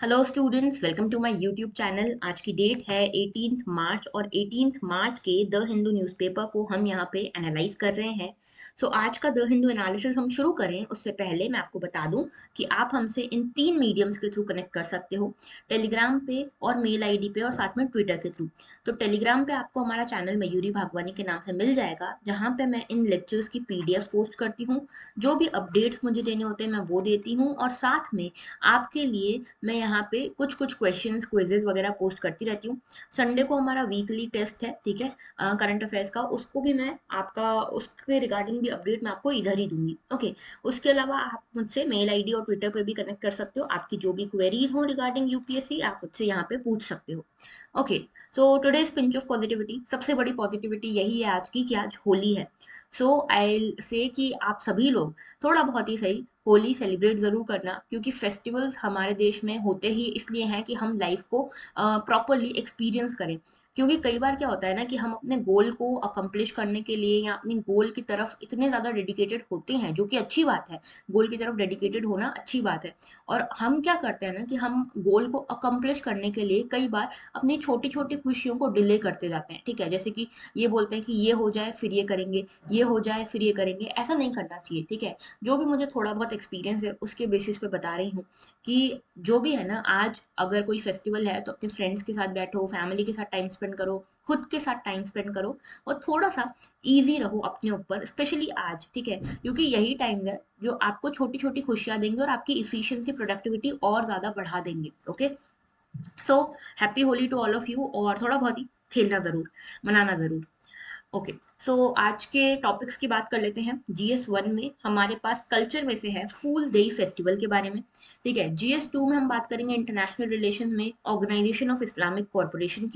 Hello students, welcome to my YouTube channel. आज की date है 18 मार्च और 18 मार्च के द हिंदू न्यूज़पेपर को हम यहाँ पे एनालाइज कर रहे हैं। आज का द हिंदू एनालिसिस हम शुरू करें उससे पहले मैं आपको बता दूं कि आप हमसे इन तीन मीडियम्स के थ्रू कनेक्ट कर सकते हो। टेलीग्राम पे और मेल आईडी पे और साथ में ट्विटर के थ्रू। तो टेलीग्राम पे आपको हमारा चैनल मयूरी भागवानी के नाम से मिल जाएगा, जहाँ पे मैं इन लेक्चर्स की पीडीएफ पोस्ट करती हूँ। जो भी अपडेट्स मुझे देने होते हैं मैं वो देती हूँ, और साथ में आपके लिए मैं यहाँ पे कुछ कुछ क्वेश्चंस क्विजेस वगैरह पोस्ट करती रहती हूँ। संडे को हमारा वीकली टेस्ट है, ठीक है, करंट अफेयर्स का। उसको भी मैं आपका उसके रिगार्डिंग भी अपडेट मैं आपको इधर ही दूंगी। ओके। उसके अलावा आप मुझसे मेल आईडी और ट्विटर पे भी कनेक्ट कर सकते हो। आपकी जो भी क्वेरीज हो रिगार्डिंग यूपीएससी आप मुझसे यहाँ पे पूछ सकते हो। Okay. So today's pinch of positivity, सबसे बड़ी पॉजिटिविटी यही है आज की कि आज होली है। आई से कि आप सभी लोग थोड़ा बहुत ही सही होली सेलिब्रेट ज़रूर करना, क्योंकि फेस्टिवल्स हमारे देश में होते ही इसलिए हैं कि हम लाइफ को प्रॉपरली एक्सपीरियंस करें। क्योंकि कई बार क्या होता है ना कि हम अपने गोल को अकम्प्लिश करने के लिए या अपनी गोल की तरफ इतने ज़्यादा डेडिकेटेड होते हैं, जो कि अच्छी बात है। गोल की तरफ डेडिकेटेड होना अच्छी बात है। और हम क्या करते हैं ना कि हम गोल को अकम्प्लिश करने के लिए कई बार अपनी छोटी छोटी खुशियों को डिले करते जाते हैं, ठीक है। जैसे कि ये बोलते हैं कि ये हो जाए फिर ये करेंगे, ये हो जाए फिर ये करेंगे। ऐसा नहीं करना चाहिए, ठीक है। जो भी मुझे थोड़ा बहुत एक्सपीरियंस है उसके बेसिस पे बता रही हूँ कि जो भी है ना, आज अगर कोई फेस्टिवल है तो अपने फ्रेंड्स के साथ बैठो, फैमिली के साथ टाइम स्पेंड करो, खुद के साथ टाइम स्पेंड करो, और थोड़ा सा इजी रहो अपने ऊपर, स्पेशली आज, ठीक है। क्योंकि यही टाइम है जो आपको छोटी छोटी खुशियां देंगे और आपकी इफिशियंसी प्रोडक्टिविटी और ज्यादा बढ़ा देंगे। Okay. So happy Holi to all of you, और थोड़ा बहुत ही खेलना जरूर, मनाना जरूर। ओके। आज के टॉपिक्स की बात कर लेते हैं। जीएस 1 में हमारे पास कल्चर में से है फूल देई फेस्टिवल के बारे में, ठीक है। जीएस 2 में हम बात करेंगे इंटरनेशनल रिलेशन में ऑर्गेनाइजेशन ऑफ इस्लामिक कोऑपरेशन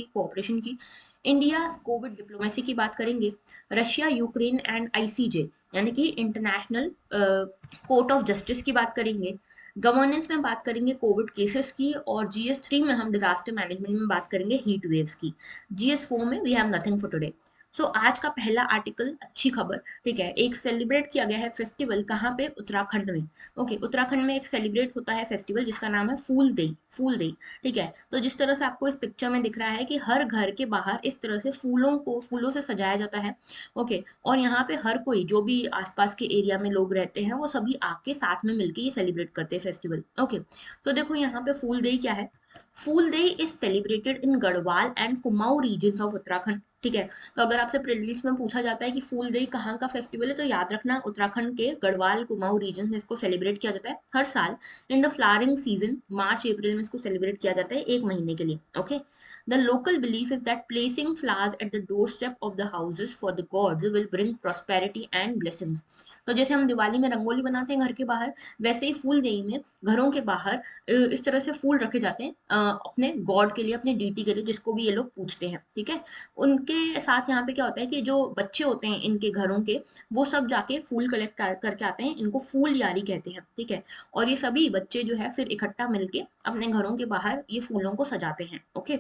की। इंडिया कोविड डिप्लोमेसी की बात करेंगे। रशिया यूक्रेन एंड आईसीजे यानी कि इंटरनेशनल कोर्ट ऑफ जस्टिस की बात करेंगे। गवर्नेंस में बात करेंगे कोविड केसेस की, और जीएस 3 में हम डिजास्टर मैनेजमेंट में बात करेंगे हीट वेव्स की। जीएस 4 में we have nothing for today. आज का पहला आर्टिकल अच्छी खबर, ठीक है। एक सेलिब्रेट किया गया है फेस्टिवल, कहाँ पे? उत्तराखंड में। ओके। उत्तराखंड में एक सेलिब्रेट होता है फेस्टिवल जिसका नाम है फूल देई, ठीक है। तो जिस तरह से आपको इस पिक्चर में दिख रहा है कि हर घर के बाहर इस तरह से फूलों से सजाया जाता है। ओके। और यहाँ पे हर कोई जो भी आसपास के एरिया में लोग रहते हैं वो सभी आके साथ में मिलके ये सेलिब्रेट करते हैं फेस्टिवल। ओके। तो देखो यहाँ पे फूल देई क्या है। Phool Dei is celebrated in Garhwal and Kumaon region of Uttarakhand, ठीक है। तो अगर आपसे प्रीलिम्स में पूछा जाता है कि फूल देई कहाँ का फेस्टिवल है, तो याद रखना उत्तराखंड के गढ़वाल कुमाऊं रीजन में इसको सेलिब्रेट किया जाता है हर साल। इन द फ्लावरिंग सीजन मार्च अप्रैल में इसको सेलिब्रेट किया जाता है, एक महीने के लिए। Okay. The local belief is that placing flowers at the door step of the houses for the gods will bring prosperity and blessings. तो जैसे हम दिवाली में रंगोली बनाते हैं घर के बाहर, वैसे ही फूल देई में घरों के बाहर इस तरह से फूल रखे जाते हैं अपने गॉड के लिए, अपने डीटी के लिए, जिसको भी ये लोग पूछते हैं, ठीक है। उनके साथ यहाँ पे क्या होता है कि जो बच्चे होते हैं इनके घरों के, वो सब जाके फूल कलेक्ट करके आते हैं। इनको फूल यारी कहते हैं, ठीक है। और ये सभी बच्चे जो है फिर इकट्ठा मिलके अपने घरों के बाहर ये फूलों को सजाते हैं। ओके।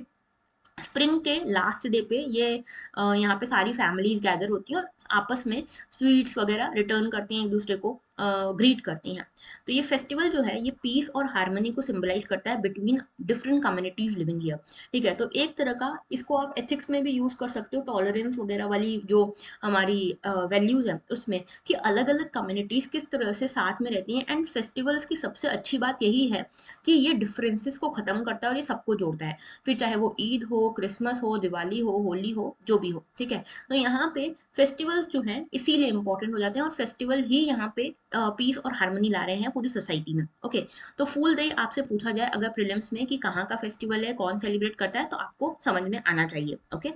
स्प्रिंग के लास्ट डे पे ये यहाँ पे सारी फैमिलीज गैदर होती हैं और आपस में स्वीट्स वगैरह रिटर्न करती हैं, एक दूसरे को ग्रीट करती हैं। तो ये फेस्टिवल जो है ये पीस और हार्मनी को सिंबलाइज करता है between different communities living here, ठीक है। तो एक तरह का इसको आप एथिक्स में भी यूज कर सकते हो, टॉलरेंस वगैरह वाली जो हमारी वैल्यूज है उसमें, कि अलग अलग कम्युनिटीज किस तरह से साथ में रहती हैं। एंड फेस्टिवल्स की सबसे अच्छी बात यही है कि ये डिफरेंसेस को खत्म करता है और ये सबको जोड़ता है। फिर चाहे वो ईद हो, क्रिसमस हो, दिवाली हो, होली हो, जो भी हो, ठीक है। तो यहाँ पे फेस्टिवल्स जो हैं इसीलिए इंपॉर्टेंट हो जाते हैं, और फेस्टिवल ही यहाँ पे पीस और हार्मनी ला रहे हैं पूरी सोसाइटी में। ओके। तो फूल डे आपसे पूछा जाए अगर प्रीलिम्स में कि कहाँ का फेस्टिवल है, कौन सेलिब्रेट करता है, तो आपको समझ में आना चाहिए। ओके।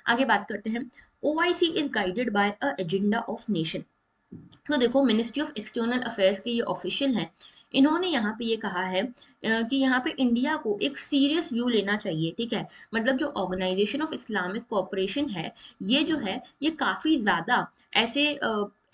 आगे बात करते हैं। OIC is guided by a agenda of nation. तो देखो, मिनिस्ट्री ऑफ एक्सटर्नल अफेयर्स के ये ऑफिशियल हैं। इन्होंने यहाँ पे ये कहा है कि यहाँ पे इंडिया को एक सीरियस व्यू लेना चाहिए, ठीक है। मतलब जो ऑर्गेनाइजेशन ऑफ इस्लामिक कोऑपरेशन है, ये जो है ये काफी ज्यादा ऐसे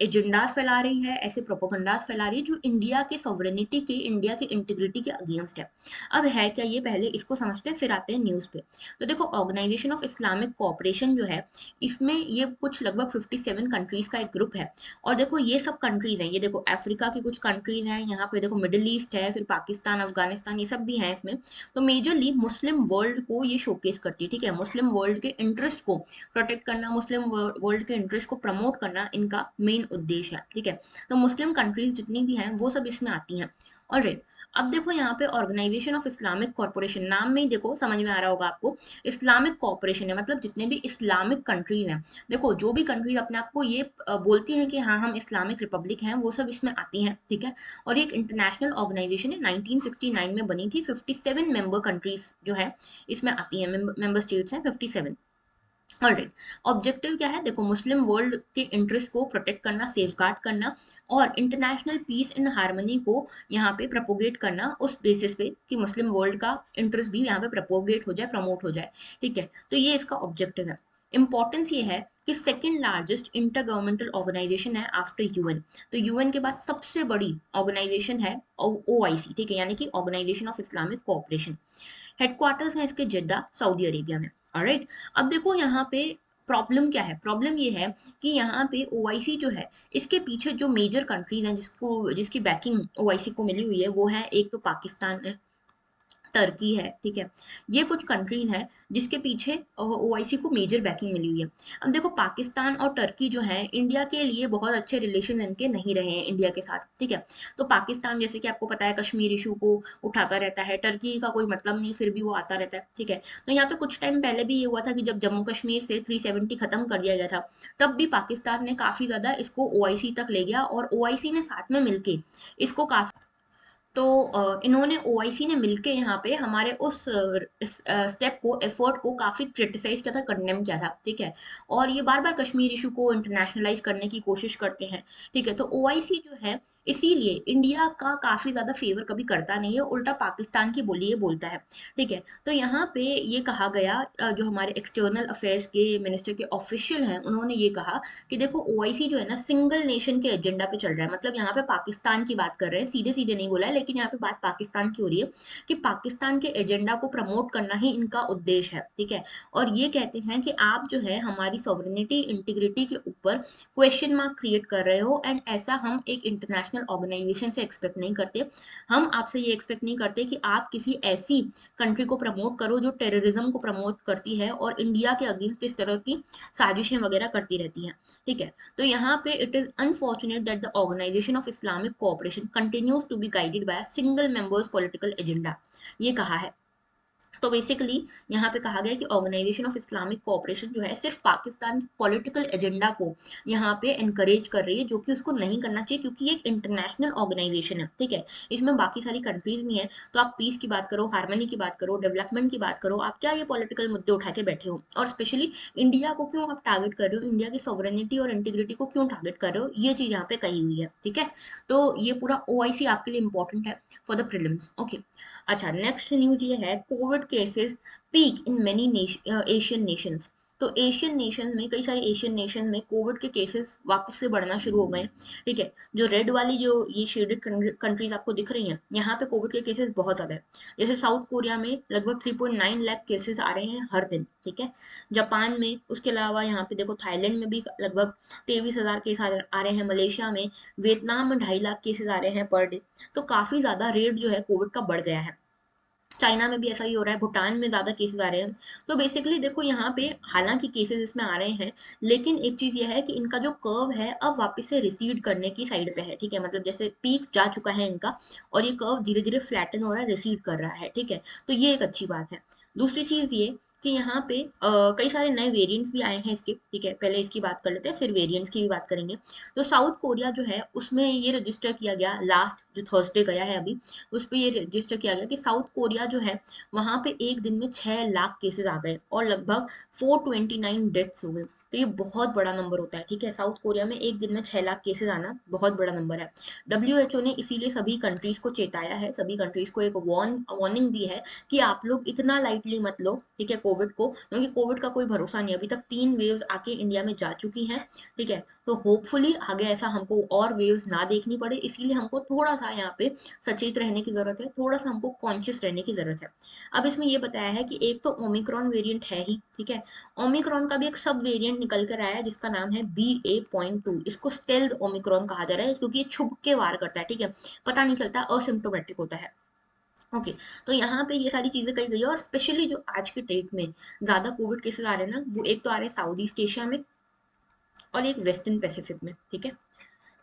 एजेंडास फैला रही है, ऐसे प्रोपोगंडास फैला रही है जो इंडिया के सॉवरेनिटी के, इंडिया की इंटीग्रिटी के अगेंस्ट है। अब है क्या ये, पहले इसको समझते हैं फिर आते हैं न्यूज़ पे। तो देखो ऑर्गेनाइजेशन ऑफ इस्लामिक कोऑपरेशन जो है, इसमें ये कुछ लगभग 57 कंट्रीज का एक ग्रुप है। और देखो ये सब कंट्रीज हैं, ये देखो अफ्रीका की कुछ कंट्रीज हैं, यहाँ पे देखो मिडिल ईस्ट है, फिर पाकिस्तान, अफगानिस्तान, ये सब भी हैं इसमें। तो मेजरली मुस्लिम वर्ल्ड को ये शोकेस करती है, ठीक है, मुस्लिम वर्ल्ड के इंटरेस्ट को प्रोटेक्ट करना, मुस्लिम वर्ल्ड के इंटरेस्ट को प्रमोट करना इनका मेन उद्देश्य है, ठीक है। तो मुस्लिम कंट्रीज जितनी भी हैं वो सब इसमें आती हैं। ऑलराइट, अब देखो यहाँ पे ऑर्गेनाइजेशन ऑफ इस्लामिक कॉर्पोरेशन, नाम में ही देखो समझ में आ रहा होगा आपको, इस्लामिक कॉर्पोरेशन है, मतलब जितने भी इस्लामिक कंट्रीज हैं। देखो जो भी कंट्रीज अपने आप को ये बोलती हैं कि हाँ हम इस्लामिक रिपब्लिक हैं, वो सब इसमें आती हैं, ठीक है। और ये एक इंटरनेशनल ऑर्गेनाइजेशन है, 1969 में बनी थी। 57 मेंबर कंट्रीज जो है इसमें आती हैं, मेंबर स्टेट्स हैं 57। ऑलराइट, ऑब्जेक्टिव क्या है, देखो मुस्लिम वर्ल्ड के इंटरेस्ट को प्रोटेक्ट करना, सेफगार्ड करना, और इंटरनेशनल पीस एंड हार्मनी को यहाँ पे प्रपोगेट करना, उस बेसिस पे कि मुस्लिम वर्ल्ड का इंटरेस्ट भी यहाँ पे प्रपोगेट हो जाए, प्रमोट हो जाए, ठीक है। तो ये इसका ऑब्जेक्टिव है। इंपॉर्टेंस ये है कि second largest intergovernmental organisation है आफ्टर यूएन। तो यूएन के बाद सबसे बड़ी ऑर्गेनाइजेशन है ओआईसी, ठीक है, यानी कि Organisation of Islamic Cooperation. Headquarters है इसके जिद्दा, सऊदी अरेबिया में। ऑलराइट, अब देखो यहाँ पे प्रॉब्लम क्या है, प्रॉब्लम ये है कि यहाँ पे ओआईसी जो है, इसके पीछे जो मेजर कंट्रीज हैं जिसकी बैकिंग ओआईसी को मिली हुई है, वो है एक तो पाकिस्तान है, टर्की है, ठीक है। ये कुछ कंट्रीज हैं जिसके पीछे ओआईसी को मेजर बैकिंग मिली हुई है। अब देखो पाकिस्तान और टर्की जो है, इंडिया के लिए बहुत अच्छे रिलेशन इनके नहीं रहे हैं इंडिया के साथ, ठीक है। तो पाकिस्तान जैसे कि आपको पता है कश्मीर इशू को उठाता रहता है, टर्की का कोई मतलब नहीं फिर भी वो आता रहता है, ठीक है। तो यहाँ पे कुछ टाइम पहले भी ये हुआ था कि जब जम्मू कश्मीर से 370 खत्म कर दिया गया था, तब भी पाकिस्तान ने काफी ज्यादा इसको ओआईसी तक ले गया, और ओआईसी ने साथ में मिलके इसको काफी, तो इन्होंने ओआईसी ने मिलके यहाँ पे हमारे उस स्टेप को, एफर्ट को काफी क्रिटिसाइज किया था, कंडेम किया था, ठीक है। और ये बार बार कश्मीर इशू को इंटरनेशनलाइज करने की कोशिश करते हैं, ठीक है। तो ओआईसी जो है इसीलिए इंडिया का काफी ज्यादा फेवर कभी करता नहीं है, उल्टा पाकिस्तान की बोली ये बोलता है, ठीक है। तो यहाँ पे ये कहा गया, जो हमारे एक्सटर्नल अफेयर्स के मिनिस्टर के ऑफिशियल हैं, उन्होंने ये कहा कि देखो ओआईसी जो है ना सिंगल नेशन के एजेंडा पे चल रहा है, मतलब यहाँ पे पाकिस्तान की बात कर रहे हैं, सीधे सीधे नहीं बोला है, लेकिन यहाँ पे बात पाकिस्तान की हो रही है कि पाकिस्तान के एजेंडा को प्रमोट करना ही इनका उद्देश्य है, ठीक है। और ये कहते हैं कि आप जो है हमारी सॉवरेनिटी, इंटीग्रिटी के ऊपर क्वेश्चन मार्क क्रिएट कर रहे हो, एंड ऐसा हम एक इंटरनेशनल ऑर्गेनाइजेशन से एक्सपेक्ट नहीं करते। हम आपसे ये एक्सपेक्ट नहीं करते कि आप किसी ऐसी कंट्री को प्रमोट करो जो टेररिज्म को प्रमोट करती है और इंडिया के अगेंस्ट इस तरह की साजिशें वगैरह करती रहती हैं, ठीक है। तो यहाँ पे it is unfortunate that the Organisation of Islamic Cooperation continues to be guided by single members political agenda, ये कहा है। तो बेसिकली यहाँ पे कहा गया कि ऑर्गेनाइजेशन ऑफ इस्लामिक कोऑपरेशन जो है सिर्फ पाकिस्तान के पॉलिटिकल एजेंडा को यहाँ पे एनकरेज कर रही है, जो कि उसको नहीं करना चाहिए, क्योंकि ये एक इंटरनेशनल ऑर्गेनाइजेशन है, ठीक है। इसमें बाकी सारी कंट्रीज भी हैं, तो आप पीस की बात करो, हार्मनी की बात करो, डेवलपमेंट की बात करो, आप क्या ये पॉलिटिकल मुद्दे उठा के बैठे हो, और स्पेशली इंडिया को क्यों आप टारगेट कर रहे हो, इंडिया की सॉवरेनिटी और इंटीग्रिटी को क्यों टारगेट कर रहे हो, ये चीज यहाँ पे कही हुई है, ठीक है। तो ये पूरा ओआईसी आपके लिए इंपॉर्टेंट है फॉर द प्रीलिम्स, ओके। अच्छा, नेक्स्ट न्यूज ये है, Covid cases peak in many Asian Nations. तो एशियन नेशन में, कई सारे एशियन नेशन में कोविड के केसेस वापस से बढ़ना शुरू हो गए हैं, ठीक है। जो रेड वाली जो ये शेडेड कंट्रीज आपको दिख रही हैं, यहाँ पे कोविड के केसेस बहुत ज्यादा है। जैसे साउथ कोरिया में लगभग 3.9 लाख केसेस आ रहे हैं हर दिन, ठीक है। जापान में, उसके अलावा यहाँ पे देखो थाईलैंड में भी लगभग 23,000 केस आ रहे हैं, मलेशिया में, वियतनाम में 2.5 लाख केसेस आ रहे हैं पर डे। तो काफी ज्यादा रेट जो है कोविड का बढ़ गया है। चाइना में भी ऐसा ही हो रहा है, भूटान में ज्यादा केसेस आ रहे हैं। तो बेसिकली देखो यहाँ पे हालांकि केसेस इसमें आ रहे हैं, लेकिन एक चीज ये है कि इनका जो कर्व है अब वापस से रिसीड करने की साइड पे है, ठीक है। मतलब जैसे पीक जा चुका है इनका, और ये कर्व धीरे धीरे फ्लैटन हो रहा है, रिसीड कर रहा है, ठीक है। तो ये एक अच्छी बात है। दूसरी चीज ये कि यहाँ पे कई सारे नए वेरिएंट्स भी आए हैं इसके, ठीक है। पहले इसकी बात कर लेते हैं, फिर वेरिएंट्स की भी बात करेंगे। तो साउथ कोरिया जो है उसमें ये रजिस्टर किया गया, लास्ट जो थर्सडे गया है अभी, उस पे ये रजिस्टर किया गया कि साउथ कोरिया जो है वहां पे एक दिन में 6 लाख केसेस आ गए और लगभग 429 डेथ्स हो गए। तो ये बहुत बड़ा नंबर होता है, ठीक है। साउथ कोरिया में एक दिन में 6 लाख केसेस आना बहुत बड़ा नंबर है। WHO ने इसीलिए सभी कंट्रीज को चेताया है, सभी कंट्रीज को एक वार्निंग दी है कि आप लोग इतना लाइटली मत लो, ठीक है, कोविड को, क्योंकि कोविड का कोई भरोसा नहीं। अभी तक 3 वेव्स आके इंडिया में जा चुकी हैं, ठीक है। तो होपफुली आगे ऐसा हमको और वेव्स ना देखनी पड़े, इसीलिए हमको थोड़ा सा यहाँ पे सचेत रहने की जरूरत है, थोड़ा सा हमको कॉन्शियस रहने की जरूरत है। अब इसमें ये बताया है कि एक तो ओमिक्रॉन वेरिएंट है ही, ठीक है। ओमिक्रॉन का भी एक सब वेरिएंट निकल कर आया है जिसका नाम है BA.2। इसको स्टेल्थ ओमिक्रॉन कहा जा रहा है क्योंकि ये छुप के वार करता है, ठीक है, पता नहीं चलता, असिम्प्टोमेटिक होता है। ओके, तो यहाँ पे ये सारी चीजें कही गई है। और स्पेशली जो आज के डेट में ज्यादा कोविड केसेस आ रहे हैं ना, वो एक तो आ रहे हैं साउथ ईस्ट एशिया में और एक वेस्टर्न पैसिफिक में, ठीक है।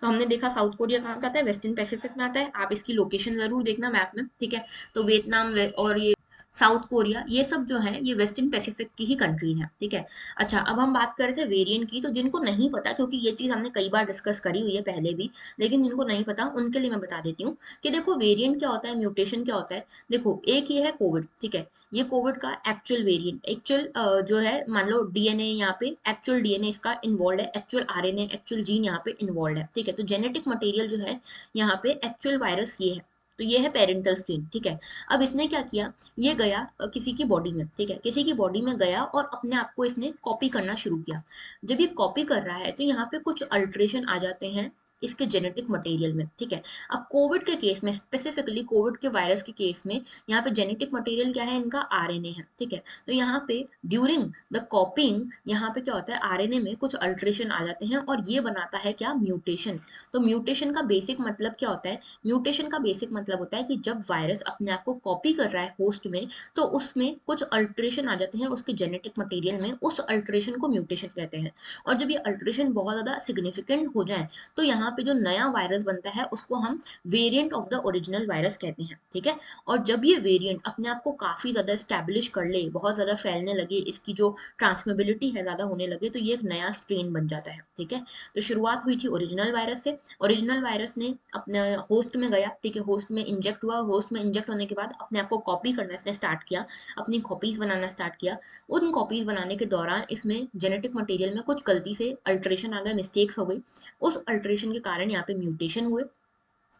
तो हमने देखा साउथ कोरिया कहाँ पे आता है, वेस्टर्न पैसिफिक में आता है। आप इसकी लोकेशन जरूर देखना मैप में, ठीक है। तो वियतनाम और ये साउथ कोरिया, ये सब जो है ये वेस्टर्न पैसिफिक की ही कंट्री है, ठीक है। अच्छा, अब हम बात कर रहे थे वेरिएंट की, तो जिनको नहीं पता, क्योंकि ये चीज हमने कई बार डिस्कस करी हुई है पहले भी, लेकिन जिनको नहीं पता उनके लिए मैं बता देती हूँ कि देखो वेरिएंट क्या होता है, म्यूटेशन क्या होता है। देखो, एक ये है कोविड, ठीक है, ये कोविड का एक्चुअल वेरिएंट, एक्चुअल जो है, मान लो डीएनए यहाँ पे एक्चुअल डीएनए इसका इन्वॉल्व है, एक्चुअल आरएनए एक्चुअल जीन यहाँ पे इन्वॉल्व है, ठीक है। तो जेनेटिक मटेरियल जो है यहाँ पे एक्चुअल वायरस ये है। तो ये है पेरेंटल स्ट्रेन, ठीक है। अब इसने क्या किया, ये गया किसी की बॉडी में, ठीक है, किसी की बॉडी में गया और अपने आप को इसने कॉपी करना शुरू किया। जब ये कॉपी कर रहा है तो यहाँ पे कुछ अल्ट्रेशन आ जाते हैं इसके जेनेटिक मटेरियल में, ठीक है। अब कोविड के केस में, स्पेसिफिकली कोविड के वायरस के केस में, यहाँ पे जेनेटिक मटेरियल क्या है, इनका आरएनए है, ठीक है। तो यहाँ पे ड्यूरिंग द कॉपिंग यहाँ पे क्या होता है, आरएनए में कुछ अल्ट्रेशन आ जाते हैं और ये बनाता है क्या, म्यूटेशन। तो म्यूटेशन का बेसिक मतलब क्या होता है, म्यूटेशन का बेसिक मतलब होता है कि जब वायरस अपने आप को कॉपी कर रहा है होस्ट में, तो उसमें कुछ अल्ट्रेशन आ जाते हैं उसके जेनेटिक मटेरियल में, उस अल्ट्रेशन को म्यूटेशन कहते हैं। और जब ये अल्ट्रेशन बहुत ज्यादा सिग्निफिकेंट हो जाए, तो यहाँ पे जो नया वायरस बनता है उसको हम variant of the original virus कहते हैं, ठीक है। और जब ये वेरिएंट अपने आप को काफी ज्यादा स्टैब्लिश कर ले, बहुत ज्यादा फैलने लगे, इसकी जो ट्रांसमिबिलिटी है ज्यादा होने लगे, तो ये एक नया स्ट्रेन बन जाता है, ठीक है। तो शुरुआत हुई थी ओरिजिनल वायरस से, ओरिजिनल वायरस ने अपने होस्ट में गया, ठीक है, होस्ट में इंजेक्ट हुआ, होस्ट में इंजेक्ट होने के बाद अपने आप को कॉपी करना इसने स्टार्ट किया, अपनी कॉपीज बनाना स्टार्ट किया। उन कॉपीज बनाने के दौरान इसमें जेनेटिक मटेरियल में कुछ गलती से अल्ट्रेशन आ गए, मिस्टेक्स हो गई, उस अल्ट्रेशन के कारण यहाँ पे म्यूटेशन हुए।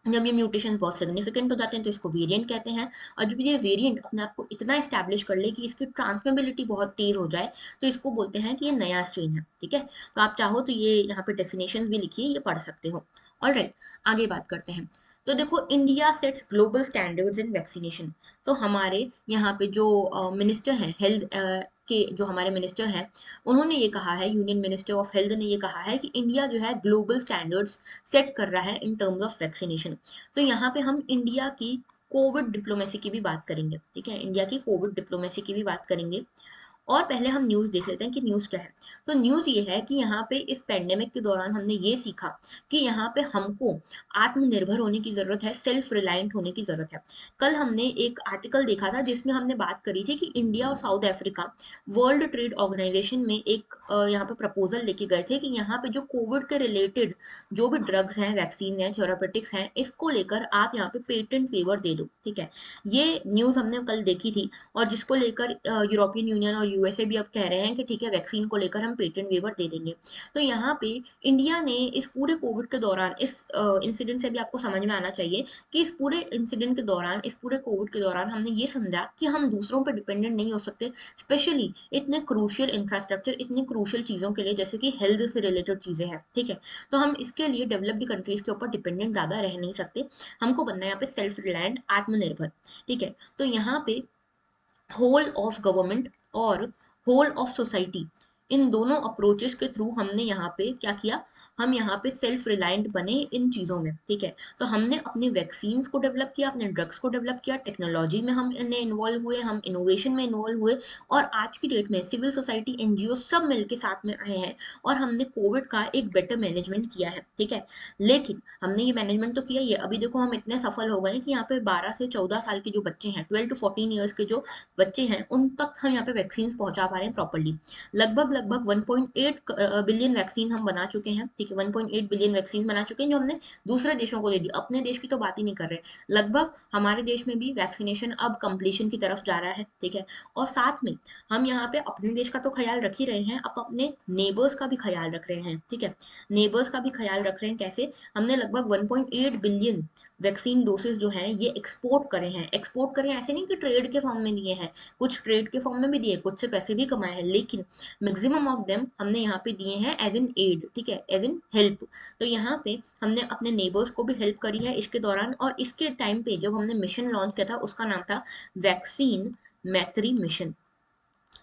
जब ये म्यूटेशन बहुत सिग्निफिकेंट हो जाते हैं तो इसको वेरिएंट कहते हैं। और जब ये वेरिएंट अपने आप को इतना एस्टैब्लिश कर ले कि इसकी ट्रांसमिबिलिटी बहुत तेज हो जाए, तो इसको बोलते हैं कि ये नया स्ट्रेन है, ठीक है। तो आप चाहो तो ये यहाँ पे डेफिनेशन भी लिखिए, ये पढ़ सकते हो। ऑलराइट, आगे बात करते हैं। तो देखो, India sets global standards in vaccination. तो हमारे यहाँ पे जो मिनिस्टर हैं हेल्थ के, जो हमारे मिनिस्टर हैं, उन्होंने ये कहा है, यूनियन मिनिस्टर ऑफ हेल्थ ने ये कहा है कि इंडिया जो है ग्लोबल स्टैंडर्ड्स सेट कर रहा है इन टर्म्स ऑफ वैक्सीनेशन। तो यहाँ पे हम इंडिया की कोविड डिप्लोमेसी की भी बात करेंगे, ठीक है, इंडिया की कोविड डिप्लोमेसी की भी बात करेंगे। और पहले हम न्यूज़ देख लेते हैं कि न्यूज़ क्या है। तो न्यूज़ ये है कि यहाँ पे इस पेंडेमिक के दौरान हमने ये सीखा कि यहाँ पे हमको आत्मनिर्भर होने की ज़रूरत है, सेल्फ रिलायंट होने की ज़रूरत है। कल हमने एक आर्टिकल देखा था जिसमें हमने बात करी थी कि इंडिया और South Africa World Trade Organisation में एक यहाँ पे प्रपोजल लेके गए थे कि यहाँ पे जो कोविड के रिलेटेड जो भी ड्रग्स हैं, वैक्सीन हैं, थेरापेटिक्स हैं, इसको लेकर आप यहाँ पे पेटेंट फेवर दे दो, ठीक है। ये न्यूज़ हमने कल देखी थी, और जिसको लेकर यूरोपियन यूनियन और यूएसए भी अब कह रहे हैं कि ठीक है, वैक्सीन को लेकर हम पेटेंट वेवर दे देंगे। तो यहाँ पे इंडिया ने इस पूरे कोविड के दौरान, इस इंसिडेंट से भी आपको समझ में आना चाहिए कि इस पूरे इंसिडेंट के दौरान, इस पूरे कोविड के दौरान हमने ये समझा कि हम दूसरों पर डिपेंडेंट नहीं हो सकते, स्पेशली इतने क्रूशियल इंफ्रास्ट्रक्चर, इतनी क्रूशियल चीज़ों के लिए जैसे कि हेल्थ से रिलेटेड चीज़ें हैं, ठीक है। तो हम इसके लिए डेवलप्ड कंट्रीज के ऊपर डिपेंडेंट ज़्यादा रह नहीं सकते, हमको बनना है यहाँ पे सेल्फ रिलायंट, आत्मनिर्भर, ठीक है। तो यहाँ पे होल ऑफ गवर्नमेंट और होल ऑफ सोसाइटी, इन दोनों अप्रोचेस के थ्रू हमने यहाँ पे क्या किया, हम यहाँ पे सेल्फ रिलायंट बने इन चीज़ों में, ठीक है। तो हमने अपनी वैक्सीन को डेवलप किया, अपने ड्रग्स को डेवलप किया, टेक्नोलॉजी में हम इन्हें इन्वॉल्व हुए, हम इनोवेशन में इन्वॉल्व हुए, और आज की डेट में सिविल सोसाइटी, एनजीओ सब मिलके साथ में आए हैं और हमने कोविड का एक बेटर मैनेजमेंट किया है, ठीक है। लेकिन हमने ये मैनेजमेंट तो किया ही है, अभी देखो हम इतने सफल हो गए कि यहाँ पे 12 से 14 साल के जो बच्चे हैं, 12 to 14 ईयर्स के जो बच्चे हैं, उन तक हम यहाँ पे वैक्सीन पहुंचा पा रहे हैं प्रॉपरली। लगभग लगभग 1.8 बिलियन वैक्सीन हम बना चुके हैं, ठीक है, 1.8 बिलियन वैक्सीन बना चुके हैं जो हमने दूसरे देशों को दे दी। अपने देश की तो बात ही नहीं कर रहे, लगभग हमारे देश में भी वैक्सीनेशन अब कंप्लीशन की तरफ जा रहा है, ठीक है। और साथ में हम यहाँ पे अपने देश का तो ख्याल रख ही रहे हैं, अब अपने नेबर्स का भी ख्याल रख रहे हैं, ठीक है। नेबर्स का भी ख्याल रख रहे हैं, कैसे? हमने लगभग 1.8 बिलियन वैक्सीन डोसेस जो हैं ये एक्सपोर्ट करे हैं। एक्सपोर्ट करे ऐसे नहीं कि ट्रेड के फॉर्म में दिए हैं, कुछ ट्रेड के फॉर्म में भी दिए, कुछ से पैसे भी कमाए हैं, लेकिन मैक्सिमम ऑफ देम हमने यहाँ पे दिए हैं एज एन एड, ठीक है, एज एन हेल्प। तो यहाँ पे हमने अपने नेबर्स को भी हेल्प करी है इसके दौरान। और इसके टाइम पे जब हमने मिशन लॉन्च किया था उसका नाम था वैक्सीन मैत्री मिशन,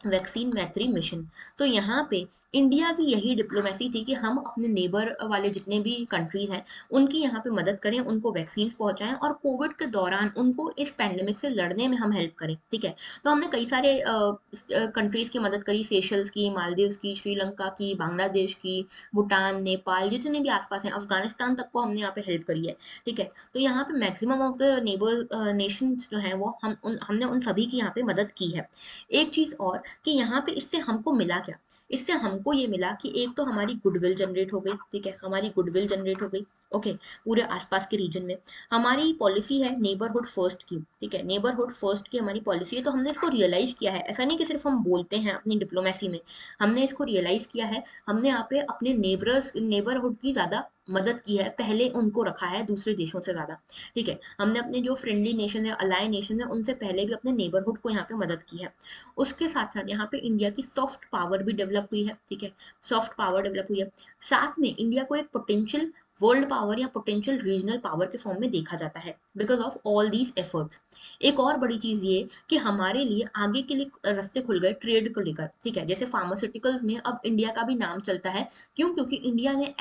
वैक्सीन मैत्री मिशन। तो यहाँ पे इंडिया की यही डिप्लोमेसी थी कि हम अपने नेबर वाले जितने भी कंट्रीज हैं उनकी यहाँ पे मदद करें, उनको वैक्सीन पहुंचाएं और कोविड के दौरान उनको इस पैंडेमिक से लड़ने में हम हेल्प करें, ठीक है। तो हमने कई सारे कंट्रीज की मदद करी, सेशल्स की, मालदीव्स की, श्रीलंका की, बांग्लादेश की, भूटान, नेपाल, जितने भी आसपास हैं, अफगानिस्तान तक को हमने यहाँ पे हेल्प करी है, ठीक है। तो यहाँ पे maximum of the neighbour Nations जो हैं वो हमने उन सभी की यहाँ पे मदद की है। एक चीज और कि यहाँ पे इससे हमको मिला क्या? इससे हमको ये मिला कि एक तो हमारी गुडविल जनरेट हो गई, ठीक है, हमारी गुडविल जनरेट हो गई, ओके, पूरे आसपास के रीजन में। हमारी पॉलिसी है नेबरहुड फर्स्ट की, ठीक है, नेबरहुड फर्स्ट की हमारी पॉलिसी है, तो हमने इसको रियलाइज किया है। ऐसा नहीं कि सिर्फ हम बोलते हैं अपनी डिप्लोमेसी में, हमने इसको रियलाइज किया है। हमने यहाँ पे अपने नेबरहुड की ज्यादा मदद की है, पहले उनको रखा है दूसरे देशों से ज्यादा, ठीक है। हमने अपने जो फ्रेंडली नेशन है, अलाय नेशन है, उनसे पहले भी अपने नेबरहुड को यहाँ पे मदद की है। उसके साथ साथ यहाँ पे इंडिया की सॉफ्ट पावर भी डेवलप हुई है, ठीक है, सॉफ्ट पावर डेवलप हुई है। साथ में इंडिया को एक पोटेंशियल वर्ल्ड पावर या पोटेंशियल रीजनल पावर के फॉर्म में देखा जाता है because of all these efforts. एक और बड़ी चीज ये कि हमारे लिए आगे के लिए रास्ते खुल गए ट्रेड को लेकर, ठीक है। जैसे फार्मास्यूटिकल्स में अब इंडिया का भी नाम चलता है, क्यों? क्योंकि इंडिया ने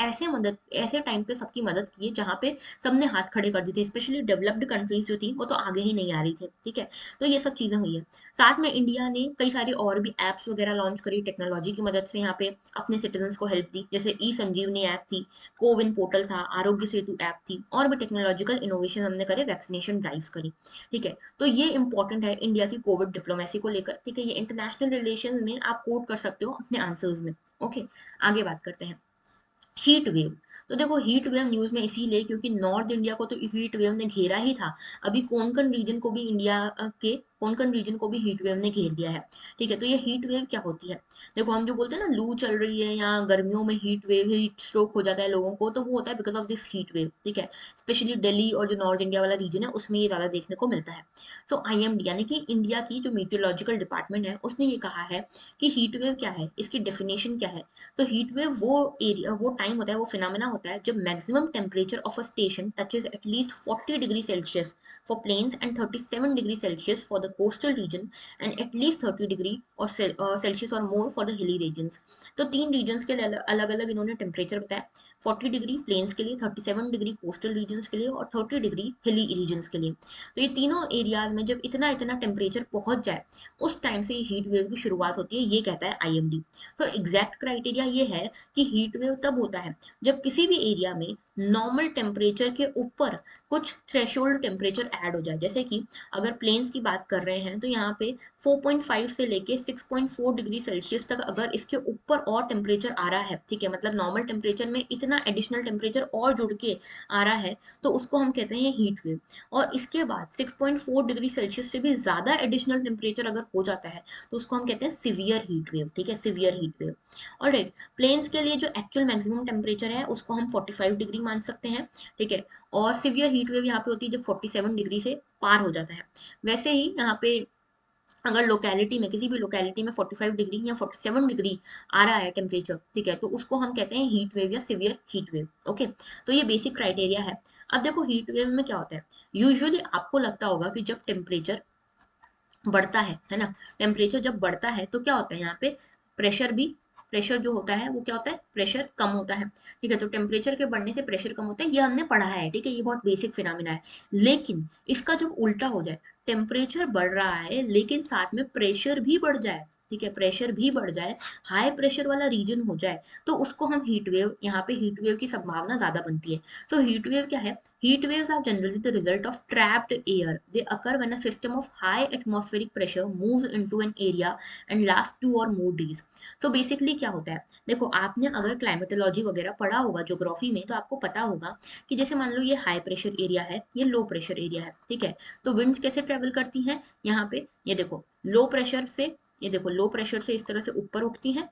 ऐसे टाइम पे सबकी मदद की है जहाँ पे सबने हाथ खड़े कर दिए थे, स्पेशली डेवलप्ड कंट्रीज जो थी वो तो आगे ही नहीं आ रही थी, ठीक है। तो ये सब चीजें हुई है। साथ में इंडिया ने कई सारी और भी एप्स वगैरह लॉन्च करी टेक्नोलॉजी की मदद से, यहाँ पे अपने सिटीजन्स को हेल्प दी, जैसे ई संजीवनी ऐप थी, कोविन पोर्टल था, आरोग्य सेतु ऐप थी, और भी टेक्नोलॉजिकल इनोवेशन हमने करे, वैक्सीनेशन ड्राइव्स करी, ठीक है। तो ये इंपॉर्टेंट है इंडिया की कोविड डिप्लोमेसी को लेकर, ठीक है। ये इंटरनेशनल रिलेशन में आप कोट कर सकते हो अपने आंसर्स में, ओके। आगे बात करते हैं हीट वेव। तो देखो हीट वेव न्यूज में इसीलिए क्योंकि नॉर्थ इंडिया को तो इस हीट वेव ने घेरा ही था, अभी कोंकण रीजन को भी इंडिया के कोंकण रीजन को भी हीट वेव ने घेर दिया है, ठीक है। तो ये हीट वेव क्या होती है? देखो हम जो बोलते हैं ना लू चल रही है या गर्मियों में हीट वेव, हीट स्ट्रोक हो जाता है लोगों को, तो वो होता है because of this heat wave, ठीक है। स्पेशली दिल्ली और जो नॉर्थ इंडिया वाला रीजन है उसमें ये ज्यादा देखने को मिलता है। तो आईएमडी यानी कि इंडिया की जो मीटियोलॉजिकल डिपार्टमेंट है उसने ये कहा है कि हीट वेव क्या है, इसकी डेफिनेशन क्या है। तो हीट वेव वो एरिया, वो टाइम होता है, वो फिनोमेना होता है जब maximum temperature of a station touches at least 40 degree Celsius for plains and 37 degree Celsius for the coastal region and at least 30 degree और Celsius or more for the hilly regions. तो तीन रीजन्स के लिए अलग अलग इन्होंने टेम्परेचर बताया, 40 डिग्री प्लेन्स के लिए, 37 डिग्री कोस्टल रीजन्स के लिए और 30 डिग्री हिली रीजन्स के लिए। तो ये तीनों एरियाज में जब इतना इतना टेम्परेचर पहुंच जाए उस टाइम से हीट वेव की शुरुआत होती है, ये कहता है आईएमडी। तो एग्जैक्ट क्राइटेरिया ये है कि हीट वेव तब होता है जब किसी भी एरिया में नॉर्मल टेम्परेचर के ऊपर कुछ थ्रेशोल्ड टेम्परेचर ऐड हो जाए। जैसे कि अगर प्लेन्स की बात कर रहे हैं तो यहाँ पे 4.5 से लेके 6.4 डिग्री सेल्सियस तक अगर इसके ऊपर और टेम्परेचर आ रहा है, ठीक है, मतलब नॉर्मल टेम्परेचर में इतना एडिशनल टेम्परेचर और जुड़ के आ रहा है, तो उसको हम कहते हैं हीट वेव। और इसके बाद 6.4 डिग्री सेल्सियस से भी ज्यादा एडिशनल टेम्परेचर अगर हो जाता है तो उसको हम कहते हैं सिवियर हीट वेव, ठीक है, severe heat wave. Alright, plains के लिए जो एक्चुअल मैक्सिमम टेम्परेचर है उसको हम 45 डिग्री मान सकते हैं, ठीक है। और सिवियर हीट वेव यहाँ पे होती है जब 47 डिग्री से पार हो जाता है। वैसे ही यहाँ पे अगर लोकेलिटी में, किसी भी लोकेलिटी में 45 डिग्री या 47 डिग्री आ रहा है टेम्परेचर, ठीक है, तो उसको हम कहते हैं हीट वेव या सिवियर हीट वेव, ओके। तो ये बेसिक क्राइटेरिया है। अब देखो हीट वेव में क्या होता है, यूजुअली आपको लगता होगा कि जब टेम्परेचर बढ़ता है ना, टेम्परेचर जब बढ़ता है तो क्या होता है यहाँ पे, प्रेशर भी, प्रेशर जो होता है वो क्या होता है, प्रेशर कम होता है, ठीक है। तो टेम्परेचर के बढ़ने से प्रेशर कम होता है, ये हमने पढ़ा है, ठीक है, ये बहुत बेसिक फिनोमिना है। लेकिन इसका जब उल्टा हो जाए, टेम्परेचर बढ़ रहा है लेकिन साथ में प्रेशर भी बढ़ जाए, ठीक है, प्रेशर भी बढ़ जाए, हाई प्रेशर वाला रीजन हो जाए, तो उसको हम हीट वेव, यहाँ पे हीट वेव की संभावना ज्यादा बनती है। तो हीट वेव क्या है? Heat waves are generally the result of trapped air, they occur when a system of high atmospheric pressure moves into an area and last 2 or more days। तो basically क्या होता है, देखो आपने अगर क्लाइमेटोलॉजी वगैरह पढ़ा होगा ज्योग्राफी में, तो आपको पता होगा कि जैसे मान लो ये हाई प्रेशर एरिया है, ये लो प्रेशर एरिया है, ठीक है। तो विंड्स कैसे ट्रेवल करती हैं, यहाँ पे ये देखो लो प्रेशर से, ये देखो लो प्रेशर से इस तरह से ऊपर उठती हैं,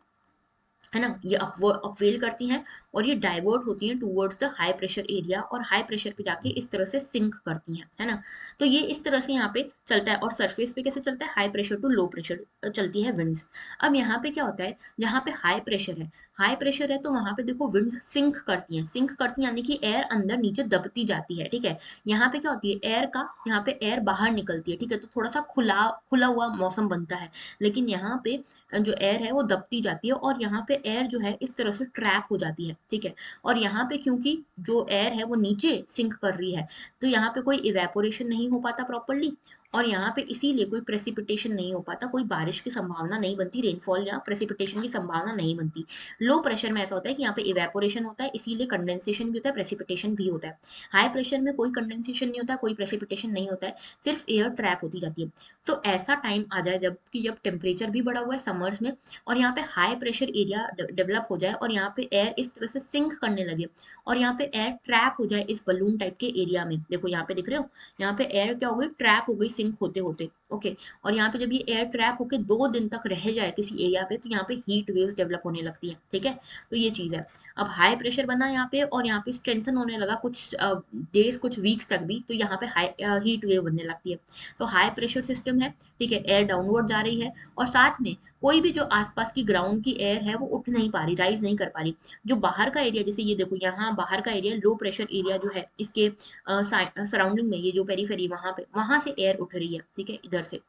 है ना, ये अपवेल करती हैं और ये डाइवर्ट होती हैं towards the high pressure area, और हाई प्रेशर पे जाके इस तरह से सिंक करती हैं, है ना। तो ये इस तरह से यहाँ पे चलता है, और सरफेस पे कैसे चलता है, high pressure to low pressure चलती है विंड्स। अब यहाँ पे क्या होता है, जहाँ पे हाई प्रेशर है, हाई प्रेशर है तो वहां पे देखो विंड्स सिंक करती हैं, सिंक करती हैं यानी कि एयर अंदर नीचे दबती जाती है, ठीक है। यहाँ पे क्या होती है, एयर का, यहाँ पे एयर बाहर निकलती है, ठीक है, तो थोड़ा सा खुला खुला हुआ मौसम बनता है। लेकिन यहाँ पे जो एयर है वो दबती जाती है, और यहाँ पे एयर जो है इस तरह से ट्रैप हो जाती है, ठीक है। और यहाँ पे क्योंकि जो एयर है वो नीचे सिंक कर रही है, तो यहाँ पे कोई इवेपोरेशन नहीं हो पाता प्रॉपरली, और यहाँ पे इसीलिए कोई प्रेसिपिटेशन नहीं हो पाता, कोई बारिश की संभावना नहीं बनती, रेनफॉल या प्रेसिपिटेशन की संभावना नहीं बनती। लो प्रेशर में ऐसा होता है कि यहाँ पे इवेपोरेशन होता है, इसीलिए कंडेंसेशन भी होता है, प्रेसिपिटेशन भी होता है। हाई प्रेशर में कोई कंडेंसेशन नहीं होता, कोई प्रेसिपिटेशन नहीं होता है, सिर्फ एयर ट्रैप होती जाती है। तो ऐसा टाइम आ जाए जब टेम्परेचर भी बढ़ा हुआ है समर्स में, और यहाँ पे हाई प्रेशर एरिया डेवलप हो जाए, और यहाँ पे एयर इस तरह से सिंक करने लगे, और यहाँ पे एयर ट्रैप हो जाए इस बलून टाइप के एरिया में, देखो यहाँ पे दिख रहे हो, यहाँ पे एयर क्या हो गई, ट्रैप हो गई सिंक होते होते, ओके। और यहाँ पे जब ये एयर ट्रैप होके 2 दिन तक रह जाए किसी एरिया पे, तो यहाँ पे हीट वेव्स डेवलप होने लगती है, ठीक है। तो ये चीज है। अब हाई प्रेशर बना यहाँ पे, और यहाँ पे स्ट्रेंथन होने लगा कुछ डेज, कुछ वीक्स तक भी, तो यहाँ पे हाई हीट वेव बनने लगती है। तो हाई प्रेशर सिस्टम है, ठीक है, एयर डाउनवर्ड जा रही है, और साथ में कोई भी जो आसपास की ग्राउंड की एयर है वो उठ नहीं पा रही, राइज नहीं कर पा रही। जो बाहर का एरिया, जैसे ये देखो यहाँ बाहर का एरिया, लो प्रेशर एरिया जो है, इसके सराउंडिंग में ये जो पेरीफेरी, वहां पे, वहां से एयर उठ रही है, ठीक है, इधर से।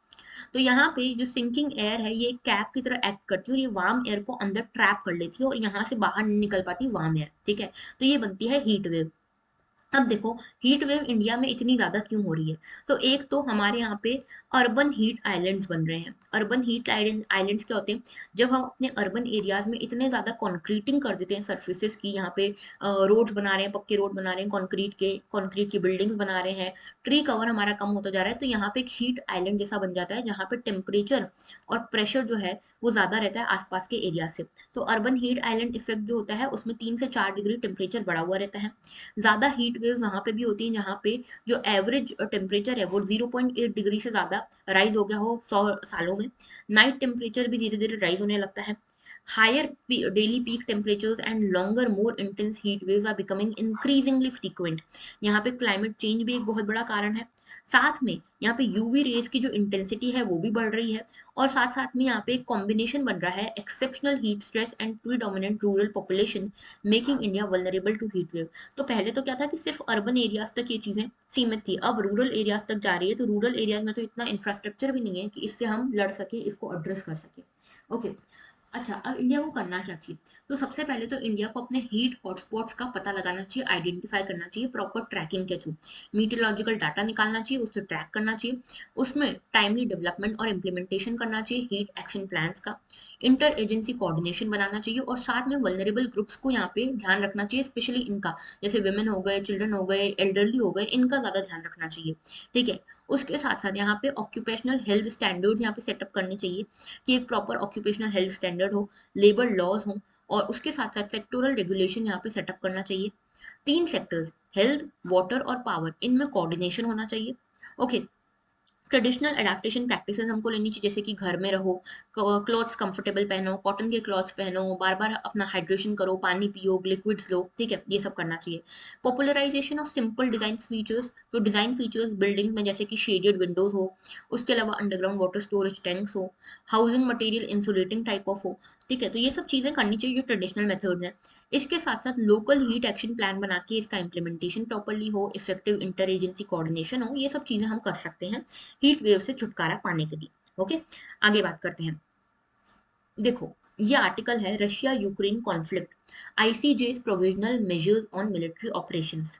तो यहाँ पे जो सिंकिंग एयर है ये कैप की तरह एक्ट करती है, और ये वार्म एयर को अंदर ट्रैप कर लेती है, और यहाँ से बाहर नहीं निकल पाती वार्म एयर, ठीक है। तो ये बनती है हीट वेव। अब देखो हीट वेव इंडिया में इतनी ज्यादा क्यों हो रही है, तो एक तो हमारे यहाँ पे अर्बन हीट आइलैंड्स बन रहे हैं। अर्बन हीट आइलैंड्स क्या होते हैं, जब हम अपने अर्बन एरियाज में इतने ज्यादा कंक्रीटिंग कर देते हैं सर्फेसिस की, यहाँ पे रोड बना रहे हैं, पक्के रोड बना रहे हैं, कंक्रीट की बिल्डिंग्स बना रहे हैं, ट्री कवर हमारा कम होता जा रहा है, तो यहाँ पे एक हीट आइलैंड जैसा बन जाता है, जहाँ पे टेम्परेचर और प्रेशर जो है वो ज्यादा रहता है आसपास के एरिया से। तो अर्बन हीट आइलैंड इफेक्ट जो होता है उसमें 3 से 4 डिग्री टेम्परेचर बढ़ा हुआ रहता है। ज्यादा हीट वेव्स वहां पे भी होती हैं जहाँ पे जो एवरेज टेम्परेचर है वो 0.8 डिग्री से ज्यादा राइज हो गया हो 100 सालों में। नाइट टेम्परेचर भी धीरे धीरे राइज होने लगता है। Higher daily peak temperatures and longer more intense heat waves are becoming increasingly frequent. यहाँ पे क्लाइमेट चेंज भी एक बहुत बड़ा कारण है। साथ में यहाँ पे यूवी रेज की जो इंटेंसिटी है वो भी बढ़ रही है, और साथ साथ में यहाँ पे एक कॉम्बिनेशन बन रहा है, exceptional heat stress and predominant rural population making India vulnerable to heat wave. तो पहले तो क्या था कि सिर्फ अर्बन एरियाज तक ये चीजें सीमित थी, अब रूरल एरियाज तक जा रही है, तो रूरल एरियाज में तो इतना इंफ्रास्ट्रक्चर भी नहीं है कि इससे हम लड़ सके, इसको एड्रेस कर सके, ओके। अच्छा, अब इंडिया को करना क्या चाहिए, तो सबसे पहले तो इंडिया को अपने हीट हॉटस्पॉट्स का पता लगाना चाहिए, आइडेंटिफाई करना चाहिए प्रॉपर ट्रैकिंग के थ्रू, मीटियोलॉजिकल डाटा निकालना चाहिए, उससे ट्रैक करना चाहिए, उसमें टाइमली डेवलपमेंट और इम्प्लीमेंटेशन करना चाहिए हीट एक्शन प्लान्स का, इंटर एजेंसी कोऑर्डिनेशन बनाना चाहिए, और साथ में वल्नरेबल ग्रुप्स को यहाँ पे ध्यान रखना चाहिए, स्पेशली इनका, जैसे वुमेन हो गए, चिल्ड्रन हो गए, एल्डरली हो गए, इनका ज्यादा ध्यान रखना चाहिए, ठीक है। उसके साथ साथ यहाँ पे ऑक्यूपेशनल हेल्थ स्टैंडर्ड यहाँ पे सेटअप करने चाहिए, कि एक प्रॉपर ऑक्यूपेशनल हेल्थ स्टैंडर्ड हो, लेबर लॉज हो, और उसके साथ साथ सेक्टोरल रेगुलेशन यहाँ पे सेटअप करना चाहिए। 3 सेक्टर्स, हेल्थ, वाटर और पावर, इनमें कोऑर्डिनेशन होना चाहिए, ओके। ट्रेडिशनल अडेप्टेशन प्रैक्टिसेस हमको लेनी चाहिए, जैसे कि घर में रहो, क्लॉथ्स कंफर्टेबल पहनो, कॉटन के क्लॉथ्स पहनो, बार बार अपना हाइड्रेशन करो, पानी पियो, लिक्विड्स लो, ठीक है, ये सब करना चाहिए। Popularisation of simple design features, तो डिजाइन फीचर्स बिल्डिंग में जैसे कि शेडेड विंडोज हो, उसके अलावा अंडरग्राउंड वाटर स्टोरेज टैंक्स हो, housing material insulating type of हो, ठीक है। तो ये सब चीजें करनी चाहिए जो ट्रेडिशनल मेथड्स हैं। इसके साथ साथ लोकल हीट एक्शन प्लान बना के इसका इम्प्लीमेंटेशन प्रॉपरली हो, इफेक्टिव इंटर एजेंसी कोऑर्डिनेशन हो, ये सब चीजें हम कर सकते हैं हीट वेव से छुटकारा पाने के लिए, ओके। आगे बात करते हैं। देखो ये आर्टिकल है Russia Ukraine conflict, ICJ's provisional measures on military operations.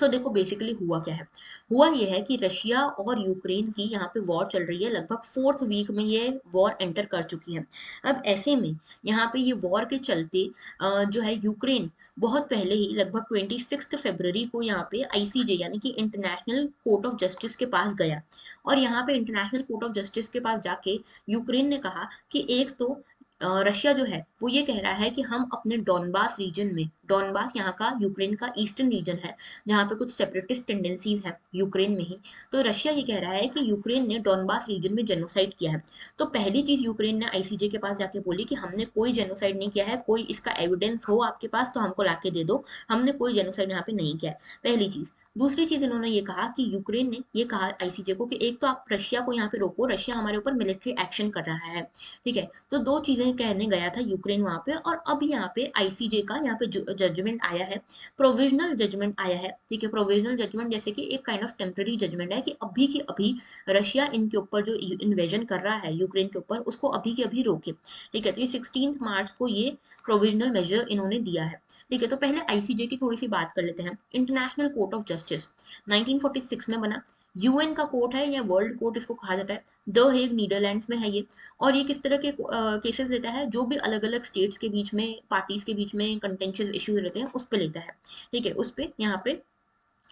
So देखो बेसिकली हुआ क्या है। हुआ ये है कि रशिया और यूक्रेन की यहाँ पे वॉर चल रही है, लगभग फोर्थ वीक में ये वॉर एंटर कर चुकी है। अब ऐसे में यहाँ पे ये वॉर के चलते जो है यूक्रेन बहुत पहले ही लगभग 26 फरवरी को यहाँ पे आईसीजे यानी कि इंटरनेशनल कोर्ट ऑफ जस्टिस के पास गया। और यहाँ पे इंटरनेशनल कोर्ट ऑफ जस्टिस के पास जाके यूक्रेन ने कहा कि एक तो रशिया जो है वो ये कह रहा है कि हम अपने डॉनबास रीजन में, डॉनबास यहाँ का यूक्रेन का ईस्टर्न रीजन है जहाँ पे कुछ सेपरेटिस्ट टेंडेंसीज हैं यूक्रेन में ही। तो रशिया ये कह रहा है कि यूक्रेन ने डॉनबास रीजन में जेनोसाइड किया है। तो पहली चीज यूक्रेन ने आईसीजे के पास जाके बोली कि हमने कोई जेनोसाइड नहीं किया है, कोई इसका एविडेंस हो आपके पास तो हमको लाके दे दो, हमने कोई जेनोसाइड यहाँ पे नहीं किया है। पहली चीज। दूसरी चीज इन्होंने ये कहा कि यूक्रेन ने ये कहा आईसीजे को कि एक तो आप रशिया को यहाँ पे रोको, रशिया हमारे ऊपर मिलिट्री एक्शन कर रहा है। ठीक है, तो दो चीजें कहने गया था यूक्रेन वहां पे। और अब यहाँ पे आईसीजे का यहाँ पे जजमेंट आया है, प्रोविजनल जजमेंट आया है। ठीक है, प्रोविजनल जजमेंट जैसे कि एक काइंड ऑफ टेम्पररी जजमेंट है कि अभी के अभी रशिया इनके ऊपर जो इन्वेजन कर रहा है यूक्रेन के ऊपर उसको अभी के अभी रोके। ठीक है, तो ये 16 मार्च को ये प्रोविजनल मेजर इन्होंने दिया है। ठीक है, तो पहले आईसीजे की थोड़ी सी बात कर लेते हैं। इंटरनेशनल कोर्ट ऑफ जस्टिस 1946 में बना, यूएन का कोर्ट है या वर्ल्ड कोर्ट इसको कहा जाता है। द हेग नीदरलैंड्स में है ये। और ये किस तरह के केसेस लेता है, जो भी अलग अलग स्टेट्स के बीच में, पार्टीज के बीच में कंटेंशियस इश्यूज रहते हैं उस पे लेता है। ठीक है, उस पे यहाँ पे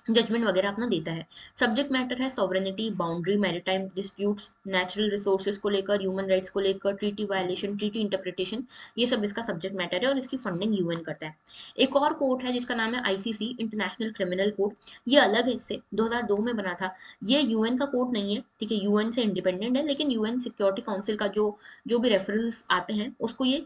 जजमेंट वगैरह अपना देता है। सब्जेक्ट मैटर है sovereignty, boundary, maritime disputes, natural resources को लेकर, ह्यूमन राइट्स को लेकर, ट्रीटी वायलेशन, ट्रीटी इंटरप्रिटेशन, ये सब इसका सब्जेक्ट मैटर है और इसकी फंडिंग यूएन करता है। एक और कोर्ट है जिसका नाम है आईसीसी, इंटरनेशनल क्रिमिनल कोर्ट। ये अलग है, इससे 2002 में बना था। ये यूएन का कोर्ट नहीं है, ठीक है, यूएन से इंडिपेंडेंट है, लेकिन यूएन सिक्योरिटी काउंसिल का जो जो भी रेफरेंस आते हैं उसको ये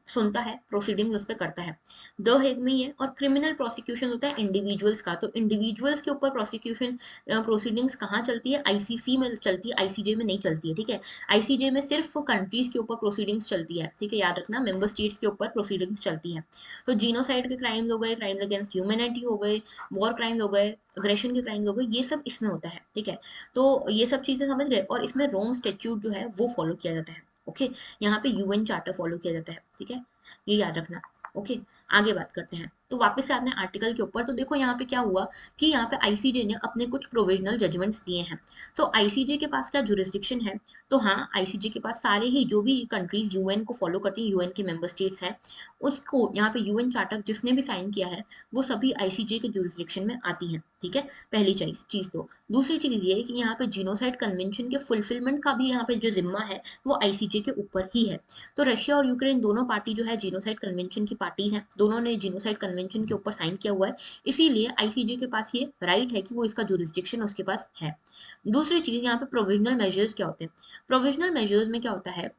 सुनता है, प्रोसीडिंग्स उस पर करता है। द हेग में ही है। और क्रिमिनल प्रोसिक्यूशन होता है इंडिविजुअल्स का, तो इंडिविजुअल्स के ऊपर प्रोसिक्यूशन प्रोसीडिंग्स कहाँ चलती है, आईसीसी में चलती है, आईसीजे में नहीं चलती है। ठीक है, आईसीजे में सिर्फ कंट्रीज के ऊपर प्रोसीडिंग्स चलती है। ठीक है, याद रखना, मेंबर स्टेट्स के ऊपर प्रोसीडिंग्स चलती है। तो जीनोसाइड के क्राइम्स हो गए, क्राइम्स अगेंस्ट ह्यूमैनिटी हो गए, वॉर क्राइम्स हो गए, अग्रेशन के क्राइम्स हो गए, ये सब इसमें होता है। ठीक है, तो ये सब चीजें समझ गए। और इसमें रोम स्टेट्यूट जो है वो फॉलो किया जाता है। ओके, यहाँ पे यूएन चार्टर फॉलो किया जाता है। ठीक है, ये याद रखना। ओके, आगे बात करते हैं। तो वापस से आपने आर्टिकल के ऊपर, तो देखो यहाँ पे क्या हुआ कि यहाँ पे आईसीजे ने अपने कुछ प्रोविजनल जजमेंट्स दिए हैं। तो आईसीजे के पास क्या जुरिस्डिक्शन है, तो हाँ, आईसीजे के पास सारे ही जो भी कंट्रीज यूएन को फॉलो करती हैं, यूएन के मेंबर स्टेट्स हैं, उसको यहाँ पे यूएन चार्टर जिसने भी साइन किया है वो सभी आईसीजे के जुरिस्डिक्शन में आती हैं। ठीक है, पहली चीज चीज तो दूसरी चीज ये है कि यहाँ पे जीनोसाइड कन्वेंशन के फुलफिलमेंट का भी यहाँ पे जो जिम्मा है वो आईसीजे के ऊपर ही है। तो रशिया और यूक्रेन दोनों पार्टी जो है जीनोसाइड कन्वेंशन की पार्टी है, दोनों ने जीनोसाइड कन्वेंशन के ऊपर साइन किया हुआ है। इसीलिए आईसीजे के पास ये राइट है कि वो इसका जुरिस्डिक्शन उसके पास है। दूसरी चीज, यहाँ पे प्रोविजनल मेजर्स क्या होते हैं। प्रोविजनल मेजर्स में क्या होता है,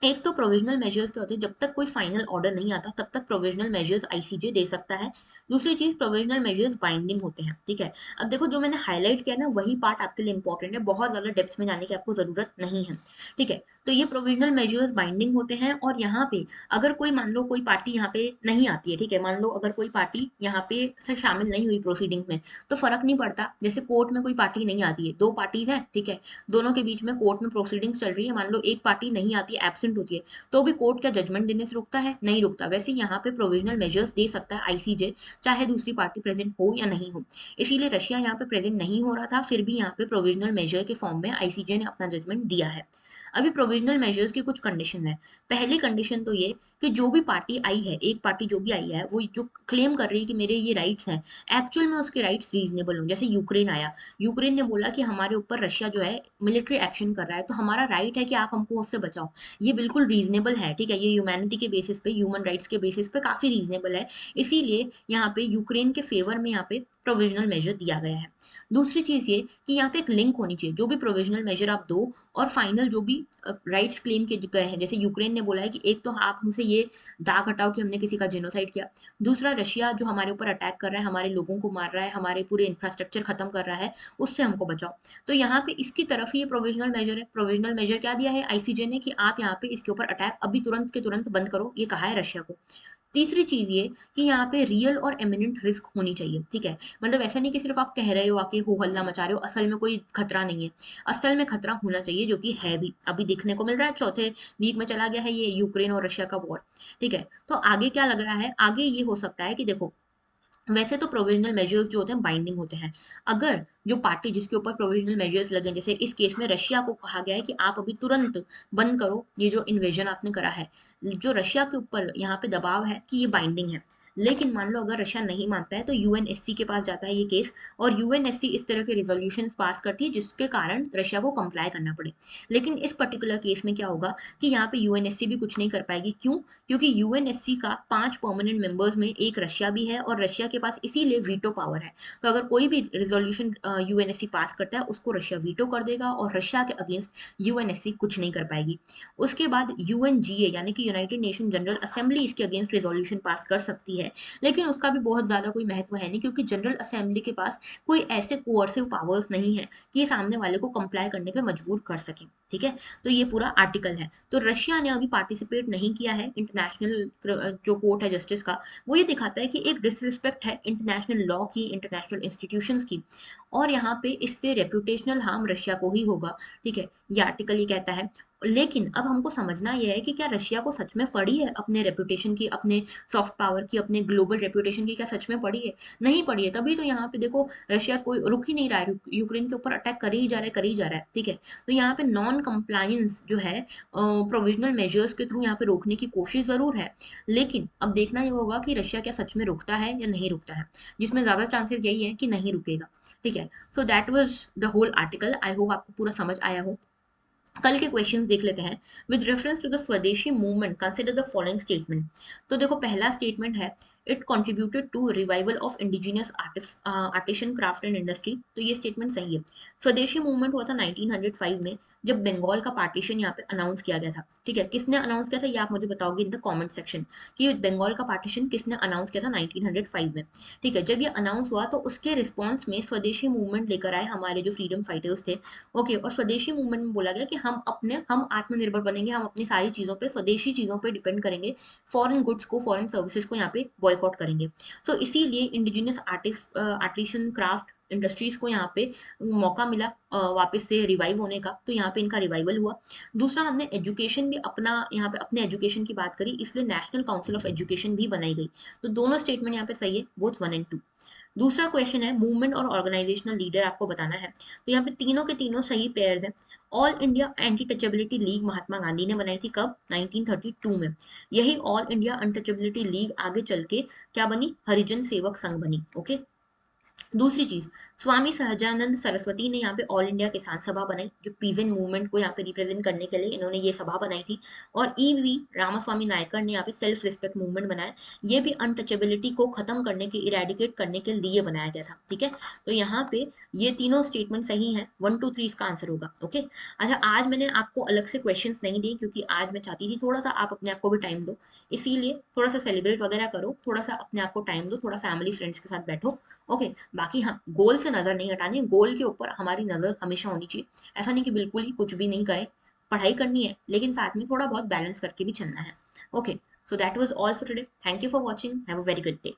एक तो प्रोविजनल मेजर्स क्या होते हैं, जब तक कोई फाइनल ऑर्डर नहीं आता तब तक प्रोविजनल मेजर्स आईसीजे दे सकता है। दूसरी चीज, प्रोविजनल मेजर्स बाइंडिंग होते हैं। ठीक है, अब देखो जो मैंने हाईलाइट किया ना वही पार्ट आपके लिए इंपॉर्टेंट है, बहुत ज्यादा डेप्थ में जाने की आपको जरूरत नहीं है। ठीक है, तो ये प्रोविजनल मेजर्स बाइंडिंग होते हैं। और यहाँ पे अगर कोई मान लो कोई पार्टी यहाँ पे नहीं आती है, ठीक है, मान लो अगर कोई पार्टी यहाँ पे से शामिल नहीं हुई प्रोसीडिंग में, तो फर्क नहीं पड़ता। जैसे कोर्ट में कोई पार्टी नहीं आती है, दो पार्टीज हैं, ठीक है, दोनों के बीच में कोर्ट में प्रोसीडिंग्स चल रही है, मान लो एक पार्टी नहीं आती है, एब्सेंट होती है, तो भी कोर्ट क्या जजमेंट देने से रुकता है, नहीं रुकता। वैसे यहाँ पे प्रोविजनल मेजर्स दे सकता है आईसीजे, चाहे दूसरी पार्टी प्रेजेंट हो या नहीं हो। इसीलिए रशिया यहाँ पे प्रेजेंट नहीं हो रहा था, फिर भी यहाँ पे प्रोविजनल मेजर के फॉर्म में आईसीजे ने अपना जजमेंट दिया है। अभी प्रोविजनल मेजर्स की कुछ कंडीशन है। पहली कंडीशन तो ये कि जो भी पार्टी आई है, एक पार्टी जो भी आई है, वो जो क्लेम कर रही है कि मेरे ये राइट्स हैं, एक्चुअल में उसके राइट्स रीजनेबल हो। जैसे यूक्रेन आया, यूक्रेन ने बोला कि हमारे ऊपर रशिया जो है मिलिट्री एक्शन कर रहा है, तो हमारा राइट है कि आप हमको उससे बचाओ। ये बिल्कुल रीजनेबल है। ठीक है, ये ह्यूमैनिटी के बेसिस पे, ह्यूमन राइट्स के बेसिस पे काफी रीजनेबल है। इसीलिए यहाँ पे यूक्रेन के फेवर में यहाँ पे प्रोविजनल मेजर दिया गया है। दूसरी चीज ये कि यहाँ पे एक लिंक होनी चाहिए, जो भी प्रोविजनल मेजर आप दो और फाइनल जो भी राइट्स क्लेम किए गए हैं। जैसे यूक्रेन ने बोला है कि एक तो आप हमसे ये दाग हटाओ कि हमने किसी का जेनोसाइड किया, दूसरा रशिया जो हमारे ऊपर अटैक कर रहा है, हमारे लोगों को मार रहा है, हमारे पूरे इंफ्रास्ट्रक्चर खत्म कर रहा है, उससे हमको बचाओ। तो यहाँ पे इसकी तरफ ही ये प्रोविजनल मेजर है। प्रोविजनल मेजर क्या दिया है आईसीजे ने कि आप यहाँ पे इसके ऊपर अटैक अभी तुरंत के तुरंत बंद करो, ये कहा है रशिया को। तीसरी चीज ये कि यहाँ पे रियल और एमिनेंट रिस्क होनी चाहिए। ठीक है, मतलब ऐसा नहीं कि सिर्फ आप कह रहे हो, आके हो हल्ला मचा रहे हो, असल में कोई खतरा नहीं है। असल में खतरा होना चाहिए, जो कि है भी, अभी देखने को मिल रहा है। चौथे वीक में चला गया है ये यूक्रेन और रशिया का वॉर। ठीक है, तो आगे क्या लग रहा है, आगे ये हो सकता है कि देखो वैसे तो प्रोविजनल मेजर्स जो होते हैं बाइंडिंग होते हैं। अगर जो पार्टी जिसके ऊपर प्रोविजनल मेजर्स लगे, जैसे इस केस में रशिया को कहा गया है कि आप अभी तुरंत बंद करो ये जो इन्वेजन आपने करा है, जो रशिया के ऊपर यहाँ पे दबाव है कि ये बाइंडिंग है। लेकिन मान लो अगर रशिया नहीं मानता है तो यूएनएससी के पास जाता है ये केस, और यूएनएससी इस तरह के रिजोल्यूशन पास करती है जिसके कारण रशिया को कंप्लाई करना पड़े। लेकिन इस पर्टिकुलर केस में क्या होगा कि यहाँ पे यूएनएससी भी कुछ नहीं कर पाएगी। क्यों? क्योंकि यूएनएससी का 5 परमानेंट मेंबर्स में एक रशिया भी है, और रशिया के पास इसीलिए वीटो पावर है। तो अगर कोई भी रिजोल्यूशन यूएनएससी पास करता है उसको रशिया वीटो कर देगा, और रशिया के अगेंस्ट यूएनएससी कुछ नहीं कर पाएगी। उसके बाद यूएनजीए यानी कि यूनाइटेड नेशन जनरल असेंबली इसके अगेंस्ट रिजोल्यूशन पास कर सकती है, लेकिन उसका भी बहुत ज्यादा कोई महत्व है नहीं, क्योंकि जनरल असेंबली के पास कोई ऐसे कोअर्सिव पावर्स नहीं है कि ये सामने वाले को कंप्लाई करने पे मजबूर कर सके। ठीक है, तो ये पूरा आर्टिकल है। तो रशिया ने अभी पार्टिसिपेट नहीं किया है इंटरनेशनल जो कोर्ट है जस्टिस का। वो ये दिखाता है कि एक डिसरिस्पेक्ट है इंटरनेशनल लॉ की, इंटरनेशनल इंस्टीट्यूशंस की, और यहाँ पे इससे रेपुटेशनल हार्म रशिया को ही होगा। ठीक है, ये आर्टिकल ये कहता है। लेकिन अब हमको समझना यह है कि क्या रशिया को सच में पड़ी है अपने रेपुटेशन की, अपने सॉफ्ट पावर की, अपने ग्लोबल रेपुटेशन की, क्या सच में पड़ी है? नहीं पड़ी है, तभी तो यहाँ पे देखो रशिया कोई रुक ही नहीं रहा है, यूक्रेन के ऊपर अटैक कर ही जा रहा है, कर ही जा रहा है। ठीक है, तो यहाँ पे नॉन कंप्लायंस जो है प्रोविजनल मेजर्स के थ्रू यहाँ पे रोकने की कोशिश जरूर है। लेकिन अब देखना ये होगा कि रशिया क्या सच में रुकता है या नहीं रुकता है, जिसमें ज्यादा चांसेस यही है कि नहीं रुकेगा। ठीक है, so that was the whole article. I hope आपको पूरा समझ आया हो। कल के क्वेश्चंस देख लेते हैं। With reference to the Swadeshi movement consider the following statement. तो देखो पहला स्टेटमेंट है, it contributed to revival of indigenous artisan craft and industry. तो ये स्टेटमेंट सही है। स्वदेशी मूवमेंट हुआ था 1905 में, जब बंगाल का पार्टीशन यहाँ पे अनाउंस किया गया था। ठीक है, किसने अनाउंस किया था ये आप मुझे बताओगे इन द कमेंट सेक्शन, कि बंगाल का पार्टीशन किसने अनाउंस किया था 1905 में। ठीक है, जब ये अनाउंस हुआ तो उसके रिस्पॉन्स में स्वदेशी मूवमेंट लेकर आए हमारे जो फ्रीडम फाइटर्स थे। ओके, और स्वदेशी मूवमेंट में बोला गया कि हम आत्मनिर्भर बनेंगे, हम अपनी सारी चीजों पे, स्वदेशी चीजों पे डिपेंड करेंगे, फॉरेन गुड्स को, फॉरेन सर्विसेज को यहाँ पे बॉयकॉट करेंगे। तो इसीलिए इंडिजिनियस आर्टिसन क्राफ्ट इंडस्ट्रीज को यहाँ पे मौका मिला वापस से रिवाइव होने का, तो यहाँ पे इनका रिवाइवल हुआ। दूसरा, हमने एजुकेशन भी अपना यहाँ पे अपने एजुकेशन की बात करी, इसलिए नेशनल काउंसिल ऑफ एजुकेशन भी बनाई गई। तो दोनों स्टेटमेंट यहाँ पे सही है, बोथ 1 एंड 2। दूसरा क्वेश्चन है, मूवमेंट और ऑर्गेनाइजेशनल लीडर आपको बताना है। तो यहाँ पे तीनों के तीनों सही पेयर्स हैं। All India anti touchability league Mahatma Gandhi ने बनाई थी, कब? 1932 में। यही ऑल इंडिया अनटचेबिलिटी लीग आगे चल के क्या बनी? हरिजन सेवक संघ बनी। ओके, दूसरी चीज, स्वामी सहजानंद सरस्वती ने यहाँ पे ऑल इंडिया किसान सभा बनाई, जो पीजेंट मूवमेंट को यहाँ पे रिप्रेजेंट करने के लिए इन्होंने ये सभा बनाई थी। और ईवी रामास्वामी नायकर ने यहाँ पे सेल्फ रिस्पेक्ट मूवमेंट बनाया, ये भी अनटचेबिलिटी को खत्म करने के, इरेडिकेट करने के लिए बनाया गया था। ठीक है, तो यहाँ पे ये तीनों स्टेटमेंट सही है, 1 2 3 इसका आंसर होगा। ओके, अच्छा आज मैंने आपको अलग से क्वेश्चन नहीं दिए, क्योंकि आज मैं चाहती थी थोड़ा सा आप अपने आप को भी टाइम दो, इसीलिए थोड़ा सा सेलिब्रेट वगैरह करो, थोड़ा सा अपने आप को टाइम दो, थोड़ा फैमिली फ्रेंड्स के साथ बैठो। ओके, बाकी हाँ, गोल से नजर नहीं हटानी, गोल के ऊपर हमारी नजर हमेशा होनी चाहिए। ऐसा नहीं कि बिल्कुल ही कुछ भी नहीं करें, पढ़ाई करनी है लेकिन साथ में थोड़ा बहुत बैलेंस करके भी चलना है। Okay, so that was all for today. Thank you for watching, have a very good day.